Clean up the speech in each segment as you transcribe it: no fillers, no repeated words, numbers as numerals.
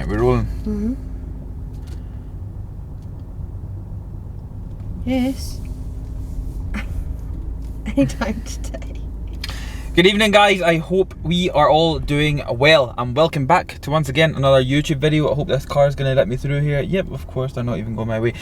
Right, we're rolling. Mm-hmm. Yes. Anytime today. Good evening, guys. I hope we are all doing well, and welcome back to once again another YouTube video. I hope this car is going to let me through here. Yep, of course, they're not even going my way.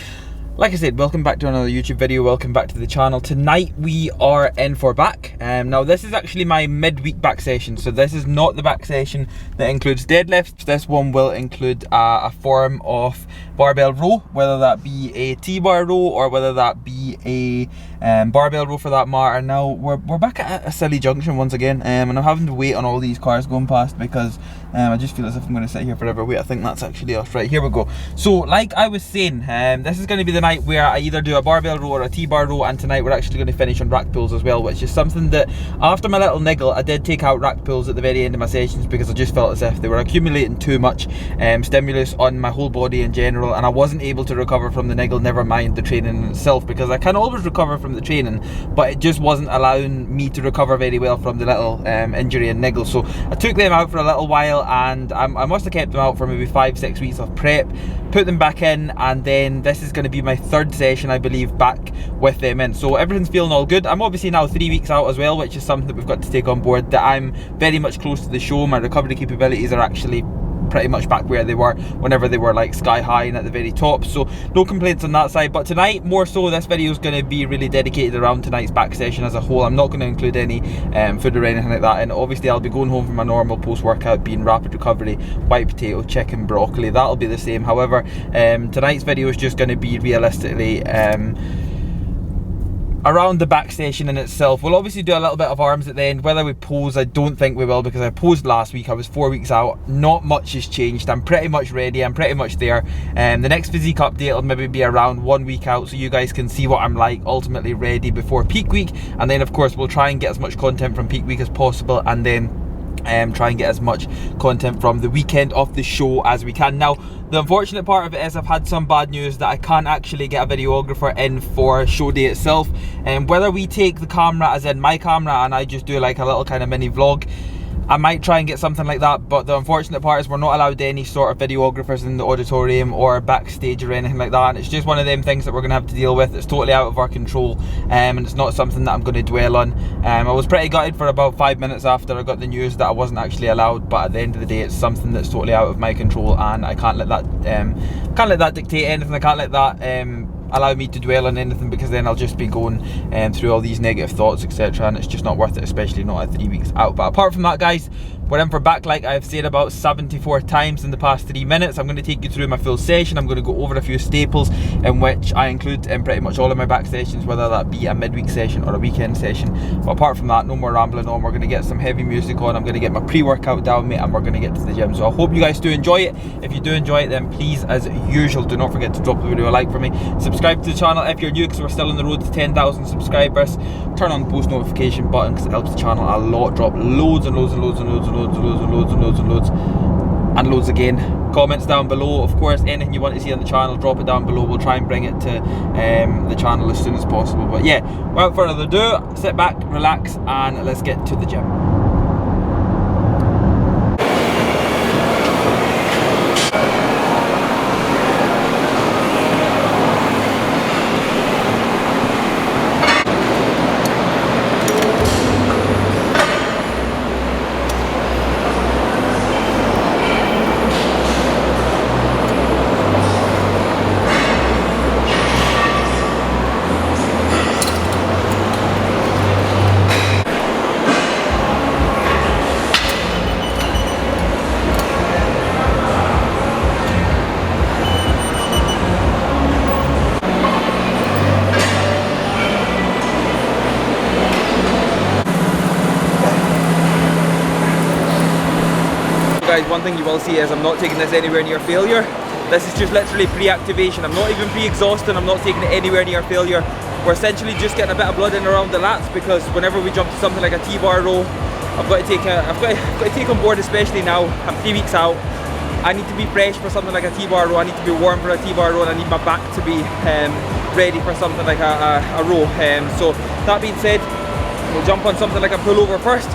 Like I said, welcome back to another YouTube video, welcome back to the channel. Tonight we are in for back. Now this is actually my midweek back session, so this is not the back session that includes deadlifts. This one will include a form of barbell row, whether that be a T-bar row or whether that be a barbell row for that matter. Now we're back at a silly junction once again, and I'm having to wait on all these cars going past because I just feel as if I'm going to sit here forever. Wait, I think that's actually us. Right, here we go. So like I was saying, this is going to be the night where I either do a barbell row or a T-bar row, and tonight we're actually going to finish on rack pulls as well, which is something that after my little niggle I did take out rack pulls at the very end of my sessions because I just felt as if they were accumulating too much stimulus on my whole body in general, and I wasn't able to recover from the niggle, never mind the training in itself, because I can always recover from the training, but it just wasn't allowing me to recover very well from the little injury and niggle. So I took them out for a little while, and I must have kept them out for maybe 5-6 weeks of prep, put them back in, and then this is going to be my third session, I believe, back with them in. So everything's feeling all good. I'm obviously now 3 weeks out as well, which is something that we've got to take on board, that I'm very much close to the show. My recovery capabilities are actually pretty much back where they were whenever they were like sky high and at the very top, so no complaints on that side. But tonight, more so, this video is going to be really dedicated around tonight's back session as a whole. I'm not going to include any food or anything like that, and obviously I'll be going home from my normal post-workout being rapid recovery, white potato, chicken, broccoli. That'll be the same. However, tonight's video is just going to be realistically around the back session in itself. We'll obviously do a little bit of arms at the end. Whether we pose, I don't think we will, because I posed last week. I was 4 weeks out. Not much has changed. I'm pretty much ready. I'm pretty much there. The next physique update will maybe be around 1 week out, so you guys can see what I'm like ultimately ready before peak week. And then of course we'll try and get as much content from peak week as possible, and then try and get as much content from the weekend of the show as we can. Now, the unfortunate part of it is I've had some bad news that I can't actually get a videographer in for show day itself, and whether we take the camera, as in my camera, and I just do like a little kind of mini vlog, I might try and get something like that. But the unfortunate part is we're not allowed any sort of videographers in the auditorium or backstage or anything like that, and it's just one of them things that we're going to have to deal with. It's totally out of our control, and it's not something that I'm going to dwell on. I was pretty gutted for about 5 minutes after I got the news that I wasn't actually allowed, but at the end of the day it's something that's totally out of my control, and I can't let that dictate anything. I can't let that allow me to dwell on anything, because then I'll just be going through all these negative thoughts, etc., and it's just not worth it, especially not at 3 weeks out. But apart from that, guys, we're in for back, like I've said about 74 times in the past 3 minutes. I'm going to take you through my full session. I'm going to go over a few staples, in which I include in pretty much all of my back sessions, whether that be a midweek session or a weekend session. But apart from that, no more rambling on. We're going to get some heavy music on. I'm going to get my pre-workout down, mate, and we're going to get to the gym. So I hope you guys do enjoy it. If you do enjoy it, then please, as usual, do not forget to drop the video a like for me. Subscribe to the channel if you're new, because we're still on the road to 10,000 subscribers. Turn on the post notification button, because it helps the channel a lot. Drop loads and loads and loads and loads and loads and loads and loads and loads and loads and loads again. Comments down below. Of course, anything you want to see on the channel, drop it down below. We'll try and bring it to the channel as soon as possible. But yeah, without further ado, sit back, relax, and let's get to the gym. Guys, one thing you will see is I'm not taking this anywhere near failure. This is just literally pre-activation. I'm not even pre-exhausting. I'm not taking it anywhere near failure. We're essentially just getting a bit of blood in around the lats, because whenever we jump to something like a T-bar row, I've got to take on board, especially now. I'm 3 weeks out. I need to be fresh for something like a T-bar row. I need to be warm for a T-bar row, and I need my back to be ready for something like a row. So that being said, we'll jump on something like a pullover first.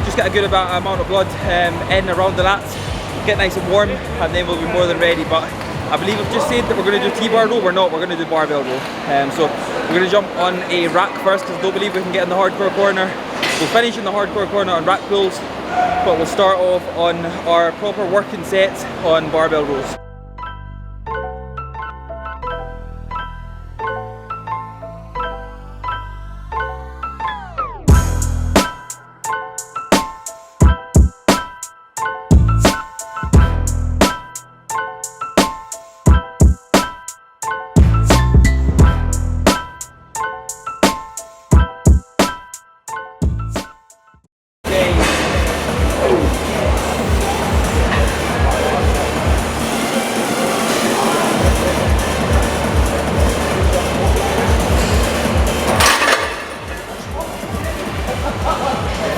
Just get a good amount of blood in around the lats. get nice and warm, and then we'll be more than ready. But I believe I've just said that we're going to do T-bar row. We're not, we're going to do barbell row. So we're going to jump on a rack first, because I don't believe we can get in the hardcore corner. We'll finish in the hardcore corner on rack pulls, but we'll start off on our proper working sets on barbell rows.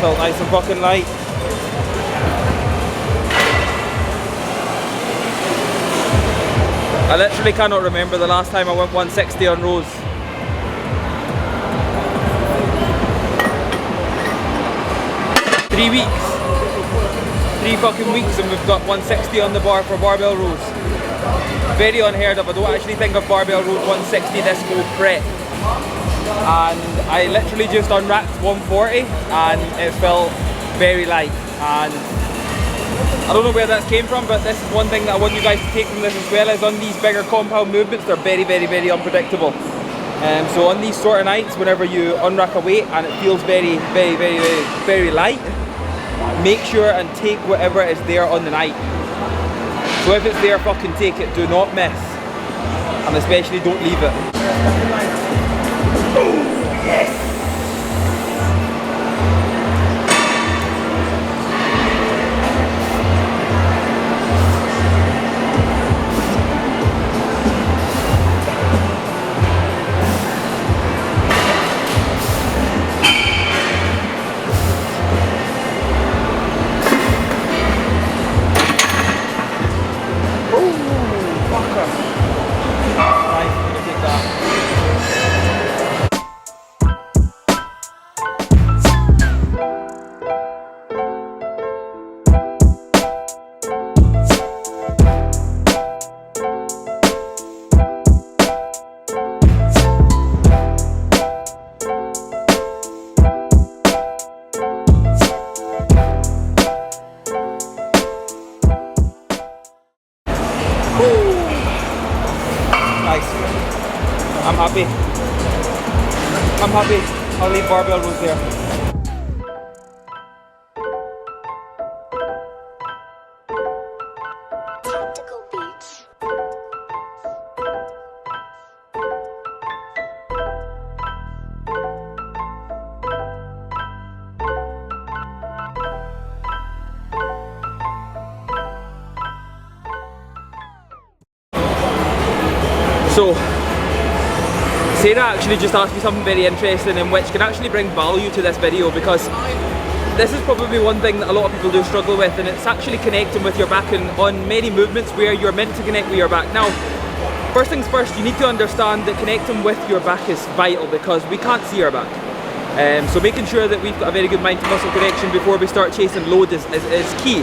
Felt nice and fucking light. I literally cannot remember the last time I went 160 on rows. Three fucking weeks and we've got 160 on the bar for barbell rows. Very unheard of. I don't actually think of barbell rows 160 this whole prep. And I literally just unracked 140 and it felt very light, and I don't know where that came from, but this is one thing that I want you guys to take from this as well, is on these bigger compound movements, they're very unpredictable. So on these sort of nights, whenever you unrack a weight and it feels very light, make sure and take whatever is there on the night. So if it's there, fucking take it, do not miss, and especially don't leave it. Oh, yes! I'm happy. I'll leave barbell rows there. Tactical beats. So, Sarah actually just asked me something very interesting, and which can actually bring value to this video, because this is probably one thing that a lot of people do struggle with, and it's actually connecting with your back and on many movements where you're meant to connect with your back. Now, first things first, you need to understand that connecting with your back is vital, because we can't see our back. So making sure that we've got a very good mind to muscle connection before we start chasing load is key.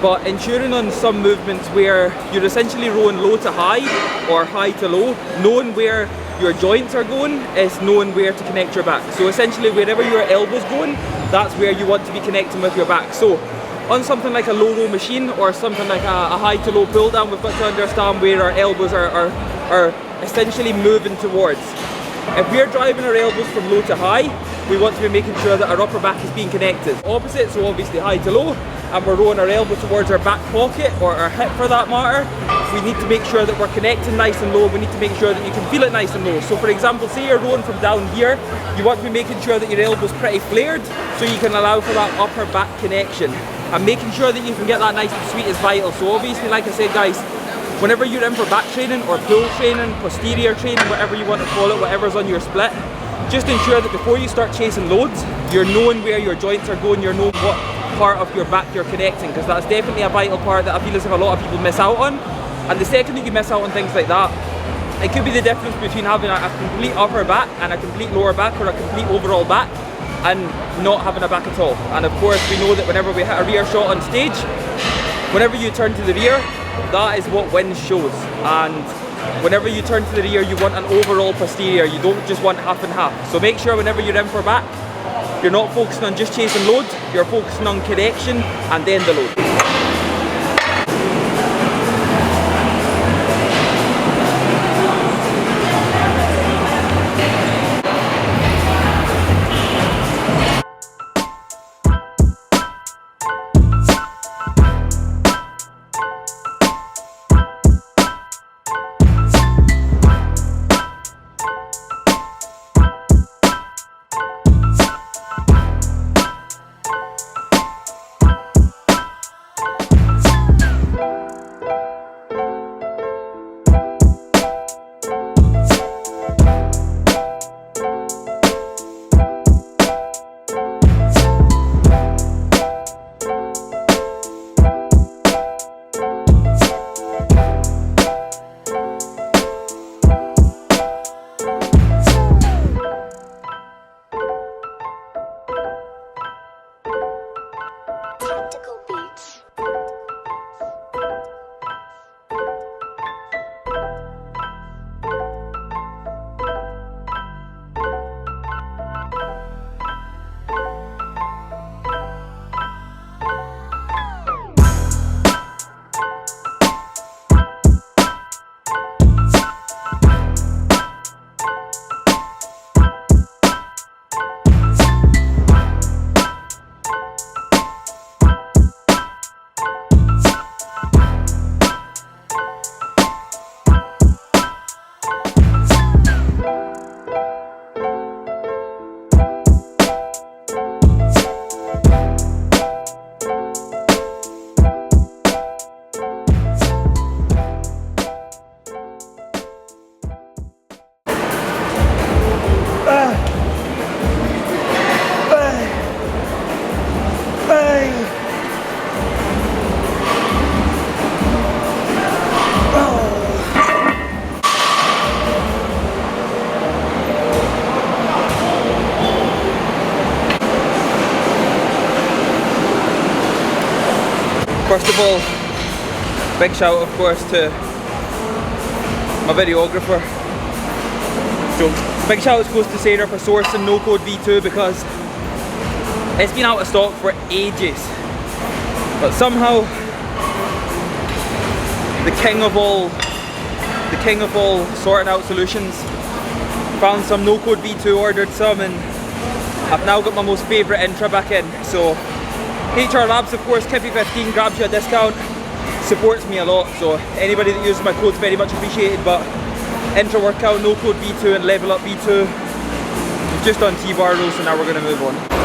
But ensuring on some movements where you're essentially rowing low to high or high to low, knowing where your joints are going is knowing where to connect your back. So essentially wherever your elbow's going, that's where you want to be connecting with your back. So on something like a low row machine or something like a high to low pull down, we've got to understand where our elbows are essentially moving towards. If we're driving our elbows from low to high, we want to be making sure that our upper back is being connected. Opposite, so obviously high to low, and we're rowing our elbow towards our back pocket or our hip for that matter, we need to make sure that we're connecting nice and low. We need to make sure that you can feel it nice and low. So for example, say you're rowing from down here, you want to be making sure that your elbow's pretty flared so you can allow for that upper back connection. And making sure that you can get that nice and sweet is vital. So obviously, like I said guys, whenever you're in for back training or pull training, posterior training, whatever you want to call it, whatever's on your split, just ensure that before you start chasing loads, you're knowing where your joints are going, you're knowing what part of your back you're connecting, because that's definitely a vital part that I feel as if a lot of people miss out on. And the second that you miss out on things like that, it could be the difference between having a complete upper back and a complete lower back, or a complete overall back and not having a back at all. And of course we know that whenever we hit a rear shot on stage, Whenever you turn to the rear, that is what wind shows. And whenever you turn to the rear, you want an overall posterior. You don't just want half and half. So make sure whenever you're in for back, you're not focusing on just chasing load, you're focusing on correction and then the load. Tactical beats. First of all, big shout of course to my videographer. So big shout goes to Sarah for sourcing No Code V2 because it's been out of stock for ages. But somehow the king of all sorting out solutions found some No Code V2, ordered some, and I've now got my most favourite Intra back in. So HR Labs, of course, Kippy15 grabs you a discount, supports me a lot, so anybody that uses my code's very much appreciated. But Intra Workout, No Code V2 and Level Up V2, we've just done T-bar rows, so now we're going to move on.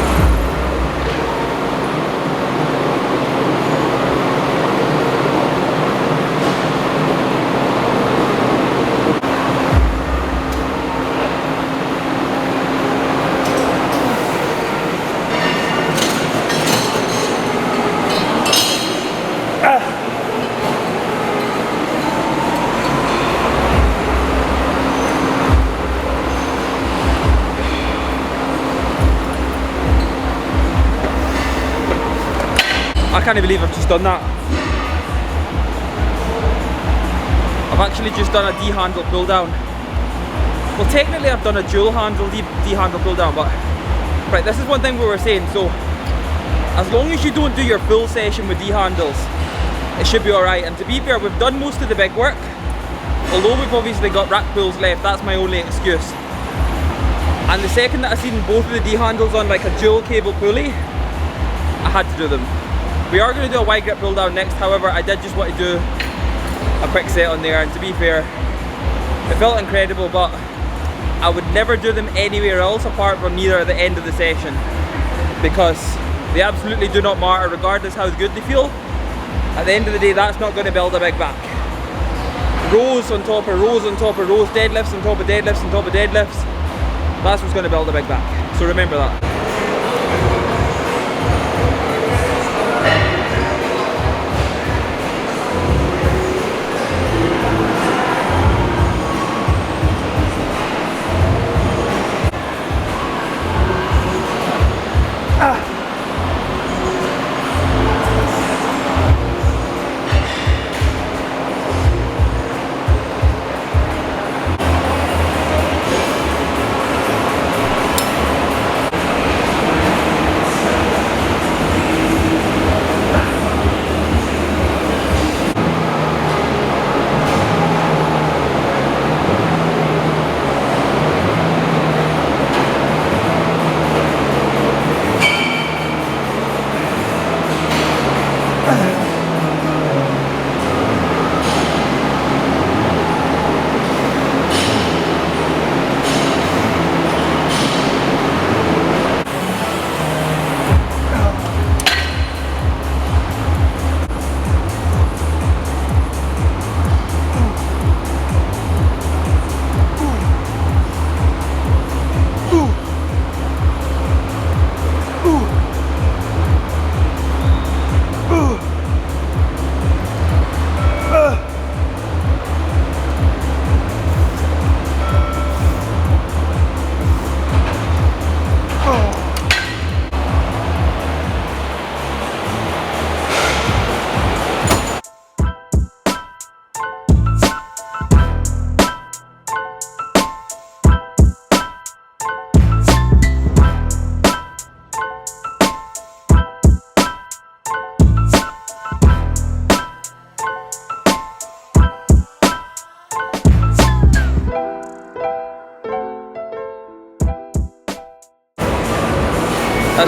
I can't believe I've just done that. I've actually just done a D-handle pull down. Well, technically I've done a dual handle D-handle pull down, but right, this is one thing we were saying. So as long as you don't do your full session with D-handles, it should be alright. And to be fair, we've done most of the big work. Although we've obviously got rack pulls left, that's my only excuse. And the second that I seen both of the D-handles on like a dual cable pulley, I had to do them. We are going to do a wide grip pull down next, however I did just want to do a quick set on there, and to be fair, it felt incredible, but I would never do them anywhere else apart from neither at the end of the session, because they absolutely do not matter regardless how good they feel. At the end of the day, that's not going to build a big back. Rows on top of rows on top of rows, deadlifts on top of deadlifts on top of deadlifts, that's what's going to build a big back, so remember that.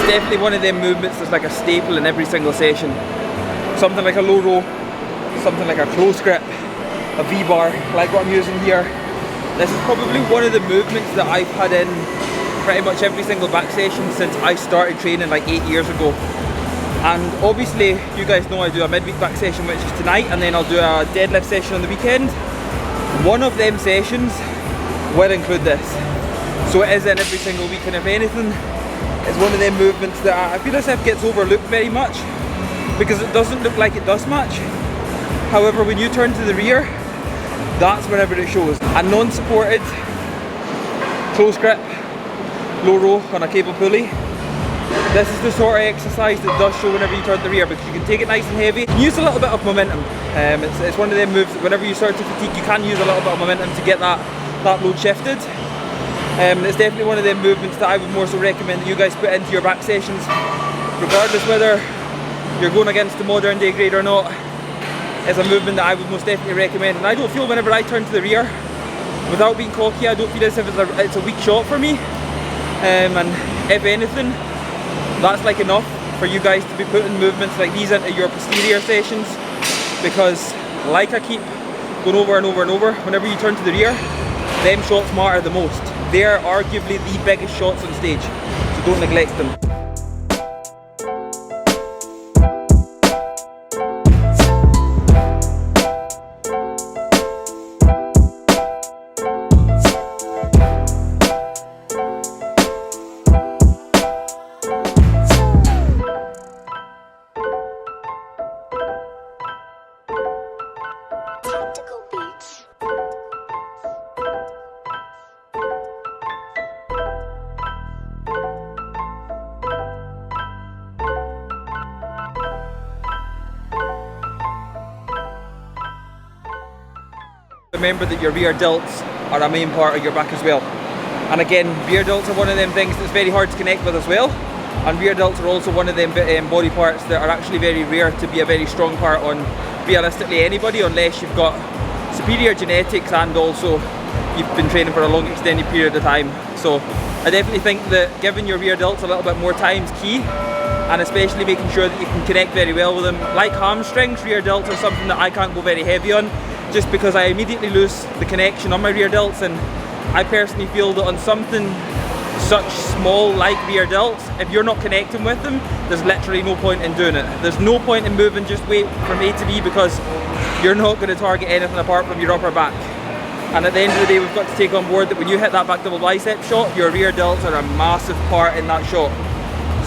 definitely one of them movements that's like a staple in every single session. Something like a low row, something like a close grip, a V-bar, like what I'm using here. This is probably one of the movements that I've had in pretty much every single back session since I started training like 8 years ago. And obviously, you guys know I do a midweek back session, which is tonight, and then I'll do a deadlift session on the weekend. One of them sessions will include this. So it is in every single week, and if anything, it's one of them movements that I feel as if gets overlooked very much because it doesn't look like it does much. However, when you turn to the rear, that's whenever it shows. A non-supported close grip, low row on a cable pulley. This is the sort of exercise that does show whenever you turn to the rear because you can take it nice and heavy. You can use a little bit of momentum. It's one of them moves that whenever you start to fatigue, you can use a little bit of momentum to get that load shifted. It's definitely one of them movements that I would more so recommend that you guys put into your back sessions, regardless whether you're going against the modern day grade or not. It's a movement that I would most definitely recommend. And I don't feel whenever I turn to the rear, without being cocky, I don't feel as if it's a weak shot for me. And if anything, that's like enough for you guys to be putting movements like these into your posterior sessions, because like I keep going over and over and over, whenever you turn to the rear, them shots matter the most. They're arguably the biggest shots on stage, so don't neglect them. Tactical beats. Remember that your rear delts are a main part of your back as well. And again, rear delts are one of them things that's very hard to connect with as well. And rear delts are also one of them body parts that are actually very rare to be a very strong part on realistically anybody, unless you've got superior genetics and also you've been training for a long extended period of time. So I definitely think that giving your rear delts a little bit more time is key, and especially making sure that you can connect very well with them. Like hamstrings, rear delts are something that I can't go very heavy on, just because I immediately lose the connection on my rear delts, and I personally feel that on something such small like rear delts, if you're not connecting with them, there's literally no point in doing it. There's no point in moving just weight from A to B because you're not going to target anything apart from your upper back. And at the end of the day, we've got to take on board that when you hit that back double bicep shot, your rear delts are a massive part in that shot.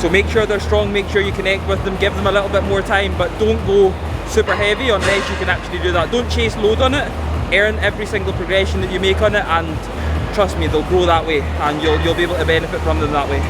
So make sure they're strong, make sure you connect with them, give them a little bit more time, but don't go super heavy unless you can actually do that. Don't chase load on it, earn every single progression that you make on it, and trust me, they'll grow that way and you'll be able to benefit from them that way.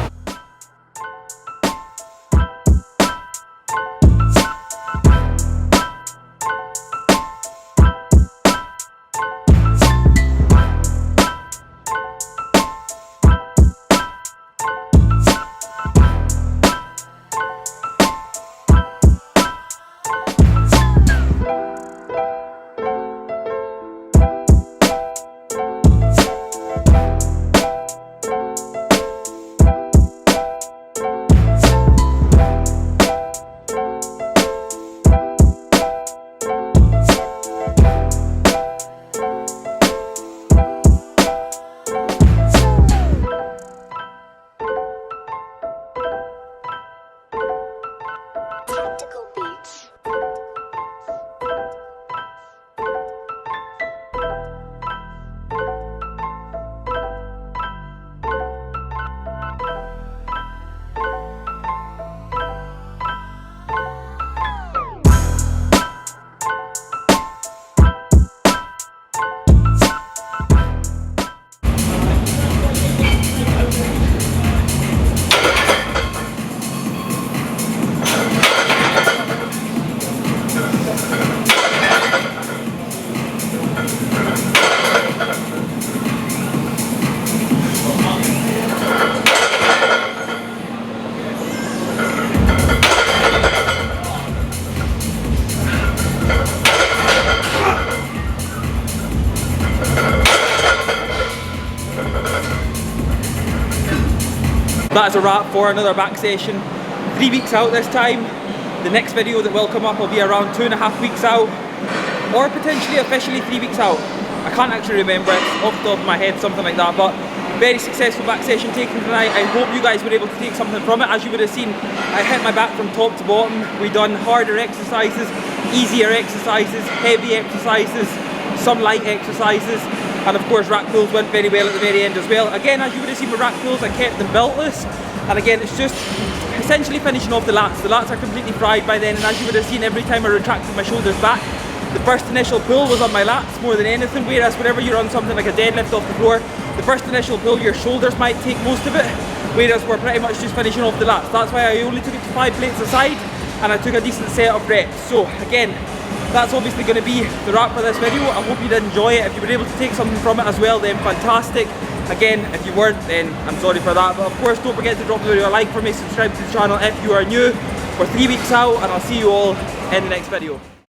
That is a wrap for another back session. 3 weeks out this time. The next video that will come up will be around 2.5 weeks out, or potentially officially 3 weeks out. I can't actually remember, it's off the top of my head, something like that, but very successful back session taken tonight. I hope you guys were able to take something from it. As you would have seen, I hit my back from top to bottom. We done harder exercises, easier exercises, heavy exercises, some light exercises, and of course rack pulls went very well at the very end as well. Again, as you would have seen with rack pulls, I kept them beltless, and again it's just essentially finishing off the lats. The lats are completely fried by then, and as you would have seen, every time I retracted my shoulders back, the first initial pull was on my lats more than anything, whereas whenever you're on something like a deadlift off the floor, the first initial pull, your shoulders might take most of it, whereas we're pretty much just finishing off the lats. That's why I only took it to 5 plates a side, and I took a decent set of reps. So again, that's obviously going to be the wrap for this video. I hope you did enjoy it. If you were able to take something from it as well, then fantastic. Again, if you weren't, then I'm sorry for that. But of course, don't forget to drop the video a like for me, subscribe to the channel if you are new. We're 3 weeks out, and I'll see you all in the next video.